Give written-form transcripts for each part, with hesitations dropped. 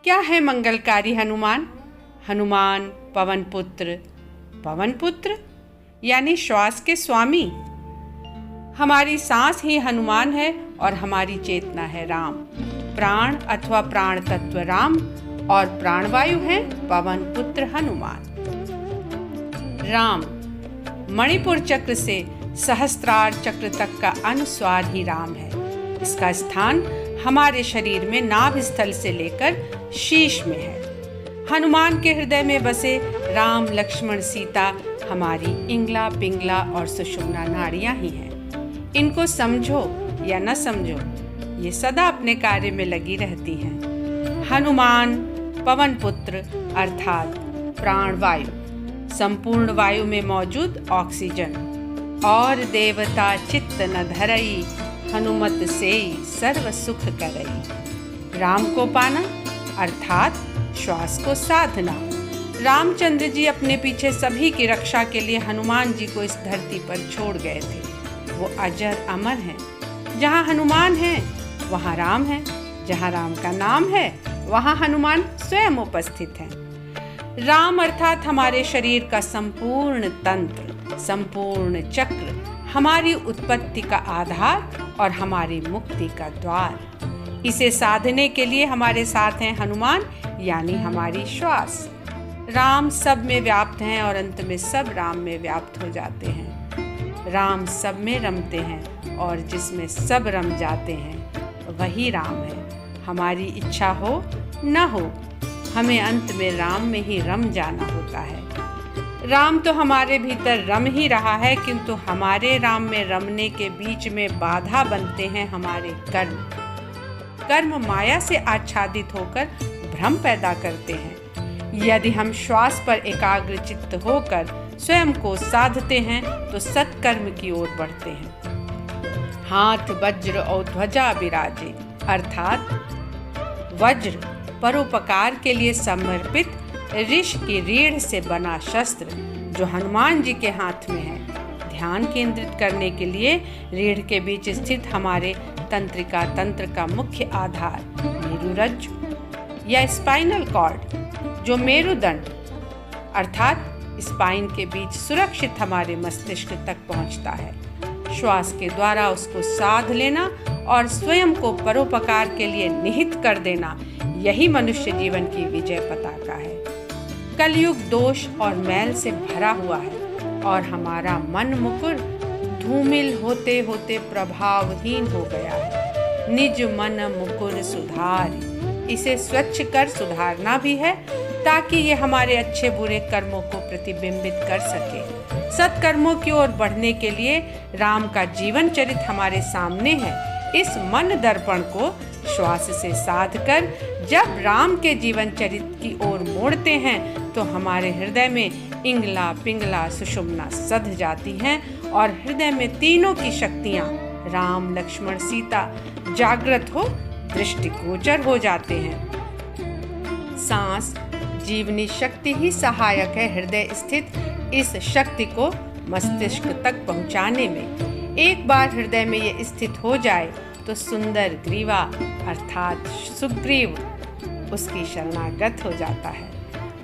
क्या है मंगलकारी हनुमान? हनुमान पवन पुत्र यानी श्वास के स्वामी। हमारी सांस ही हनुमान है और हमारी चेतना है राम। प्राण अथवा प्राण तत्व राम और प्राणवायु है पवन पुत्र हनुमान। राम मणिपुर चक्र से सहस्त्रार चक्र तक का अनुस्वार ही राम है। इसका स्थान हमारे शरीर में नाभि स्थल से लेकर शीश में है। हनुमान के हृदय में बसे राम लक्ष्मण सीता हमारी इंगला पिंगला और सुषुम्ना नाड़ियां ही हैं। इनको समझो या न समझो, ये सदा अपने कार्य में लगी रहती हैं। हनुमान पवन पुत्र अर्थात प्राण वायु, संपूर्ण वायु में मौजूद ऑक्सीजन। और देवता चित्त न धरई, हनुमत सेई सर्व सुख करई। राम को पाना अर्थात श्वास को साधना। रामचंद्र जी अपने पीछे सभी की रक्षा के लिए हनुमान जी को इस धरती पर छोड़ गए थे। वो अजर अमर हैं। जहाँ हनुमान है वहाँ राम है, जहाँ राम का नाम है वहाँ हनुमान स्वयं उपस्थित हैं। राम अर्थात हमारे शरीर का संपूर्ण तंत्र, संपूर्ण चक्र, हमारी उत्पत्ति का आधार और हमारी मुक्ति का द्वार। इसे साधने के लिए हमारे साथ हैं हनुमान यानी हमारी श्वास। राम सब में व्याप्त हैं और अंत में सब राम में व्याप्त हो जाते हैं। राम सब में रमते हैं और जिसमें सब रम जाते हैं वही राम है। हमारी इच्छा हो न हो, हमें अंत में राम में ही रम जाना होता है। राम तो हमारे भीतर रम ही रहा है, किंतु हमारे राम में रमने के बीच में बाधा बनते हैं हमारे कर्म। कर्म माया से आच्छादित होकर भ्रम पैदा करते हैं। यदि हम श्वास पर एकाग्र चित्त होकर स्वयं को साधते हैं तो सत्कर्म की ओर बढ़ते हैं। हाथ वज्र और ध्वजा विराजे अर्थात वज्र परोपकार के लिए समर्पित ऋष की रीढ़ से बना शस्त्र जो हनुमान जी के हाथ में है। ध्यान केंद्रित करने के लिए रीढ़ के बीच स्थित हमारे तंत्रिका तंत्र का मुख्य आधार मेरुरज्जु या स्पाइनल कॉर्ड जो मेरुदंड अर्थात स्पाइन के बीच सुरक्षित हमारे मस्तिष्क तक पहुंचता है। श्वास के द्वारा उसको साध लेना और स्वयं को परोपकार के लिए निहित कर देना, यही मनुष्य जीवन की विजय पताका है। कलयुग दोष और मैल से भरा हुआ है और हमारा मन मुकुर धूमिल होते होते प्रभावहीन हो गया है। निज मन मुकुर सुधारी, इसे स्वच्छ कर सुधारना भी है ताकि ये हमारे अच्छे बुरे कर्मों को प्रतिबिंबित कर सके। सत्कर्मों की ओर बढ़ने के लिए राम का जीवन चरित हमारे सामने है। इस मन दर्पण को श्वास से साध कर जब राम के जीवन चरित की ओर मोड़ते हैं तो हमारे हृदय में इंगला पिंगला सुषुम्ना सध जाती हैं और हृदय में तीनों की शक्तियाँ राम लक्ष्मण सीता जागृत हो दृष्टिगोचर हो जाते हैं। सांस जीवनी शक्ति ही सहायक है हृदय स्थित इस शक्ति को मस्तिष्क तक पहुंचाने में। एक बार हृदय में ये स्थित हो जाए तो सुंदर ग्रीवा अर्थात सुग्रीव उसकी शरणागत हो जाता है।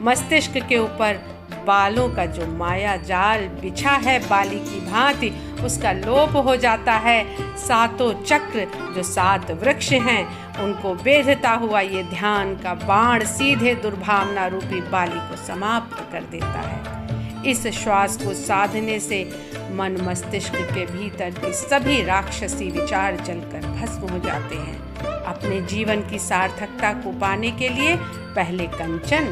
मस्तिष्क के ऊपर बालों का जो माया जाल बिछा है बाली की भांति उसका लोप हो जाता है। सातों चक्र जो 7 वृक्ष हैं उनको बेधता हुआ ये ध्यान का बाण सीधे दुर्भावना रूपी बाली को समाप्त कर देता है। इस श्वास को साधने से मन मस्तिष्क के भीतर के सभी राक्षसी विचार जलकर भस्म हो जाते हैं। अपने जीवन की सार्थकता को पाने के लिए पहले कंचन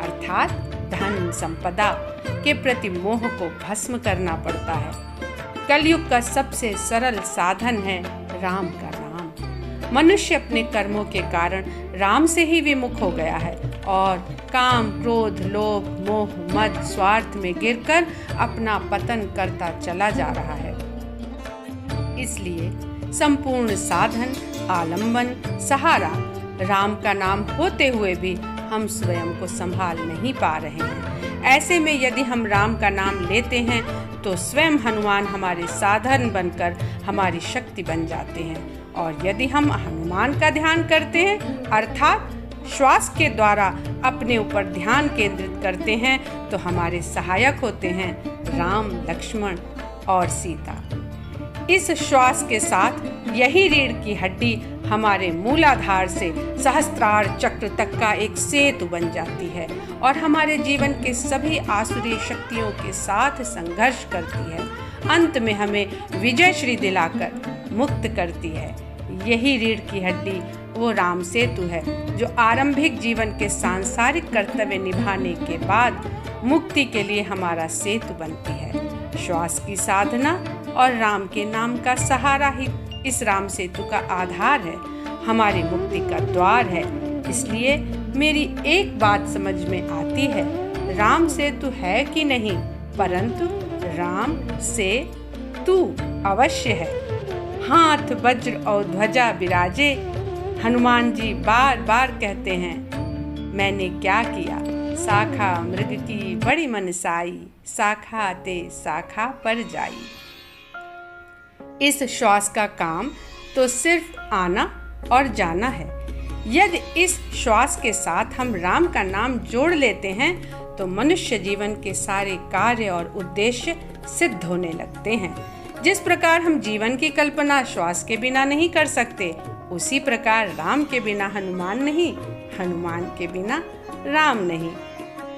अर्थात धन संपदा के प्रति मोह को भस्म करना पड़ता है। कलयुग का सबसे सरल साधन है राम का नाम। मनुष्य अपने कर्मों के कारण राम से ही विमुख हो गया है और काम क्रोध लोभ मोह मद स्वार्थ में गिरकर अपना पतन करता चला जा रहा है। इसलिए संपूर्ण साधन आलंबन सहारा राम का नाम होते हुए भी हम स्वयं को संभाल नहीं पा रहे हैं। ऐसे में यदि हम राम का नाम लेते हैं तो स्वयं हनुमान हमारे साधन बनकर हमारी शक्ति बन जाते हैं। और यदि हम हनुमान का ध्यान करते हैं अर्थात श्वास के द्वारा अपने ऊपर ध्यान केंद्रित करते हैं तो हमारे सहायक होते हैं राम, लक्ष्मण और सीता। इस श्वास के साथ यही रीढ़ की हड्डी हमारे मूलाधार से सहस्त्रार चक्र तक का एक सेतु बन जाती है और हमारे जीवन के सभी आसुरी शक्तियों के साथ संघर्ष करती है। अंत में हमें विजय श्री दिलाकर मुक्त करती है। यही रीढ़ की हड्डी वो राम सेतु है जो आरंभिक जीवन के सांसारिक कर्तव्य निभाने के बाद मुक्ति के लिए हमारा सेतु बनती है। श्वास की साधना और राम के नाम का सहारा ही इस राम सेतु का आधार है, हमारी मुक्ति का द्वार है। इसलिए मेरी एक बात समझ में आती है, राम सेतु है कि नहीं, परंतु राम से तू अवश्य है। हाथ वज्र और ध्वजा बिराजे, हनुमान जी बार बार कहते हैं, मैंने क्या किया, शाखा मृग की बड़ी मनसाई, शाखा ते शाखा पर जाई। इस श्वास का काम तो सिर्फ आना और जाना है। यदि इस श्वास के साथ हम राम का नाम जोड़ लेते हैं तो मनुष्य जीवन के सारे कार्य और उद्देश्य सिद्ध होने लगते हैं। जिस प्रकार हम जीवन की कल्पना श्वास के बिना नहीं कर सकते, उसी प्रकार राम के बिना हनुमान नहीं, हनुमान के बिना राम नहीं।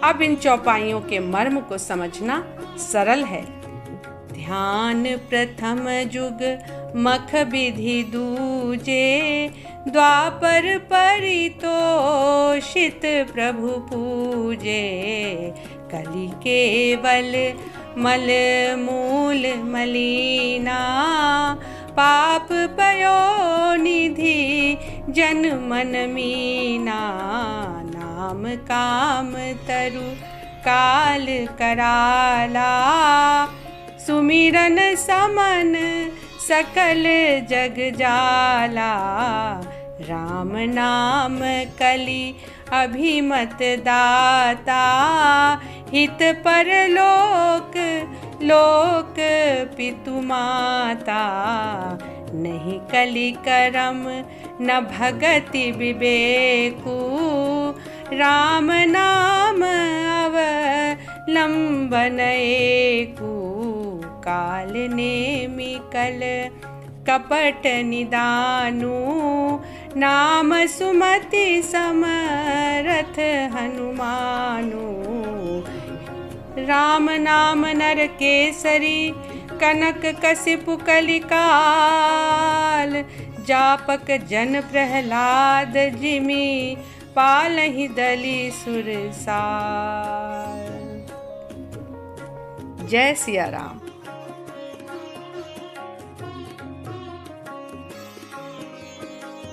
अब इन चौपाइयों के मर्म को समझना सरल है। ध्यान प्रथम जुग मख विधि दूजे, द्वापर परितोषित प्रभु पूजे। कलि केवल मल मूल मलिना, पाप पयो निधि जन मन मीना। नाम काम तरु काल कराला, सुमिरन समन सकल जग जाला। राम नाम कलि अभिमत दाता, हित परलोक लोक पितु माता। नहीं कलि करम न भगति विवेकु, राम नाम अवलंबन एकु। काल नेमि कल कपट निदानु, नाम सुमति समरथ हनुमानु। राम नाम नर केसरी, कनक कसिपु कलिकाल। जापक जन प्रहलाद जिमि, पालहि दलि सुरसाल। जय सिया राम।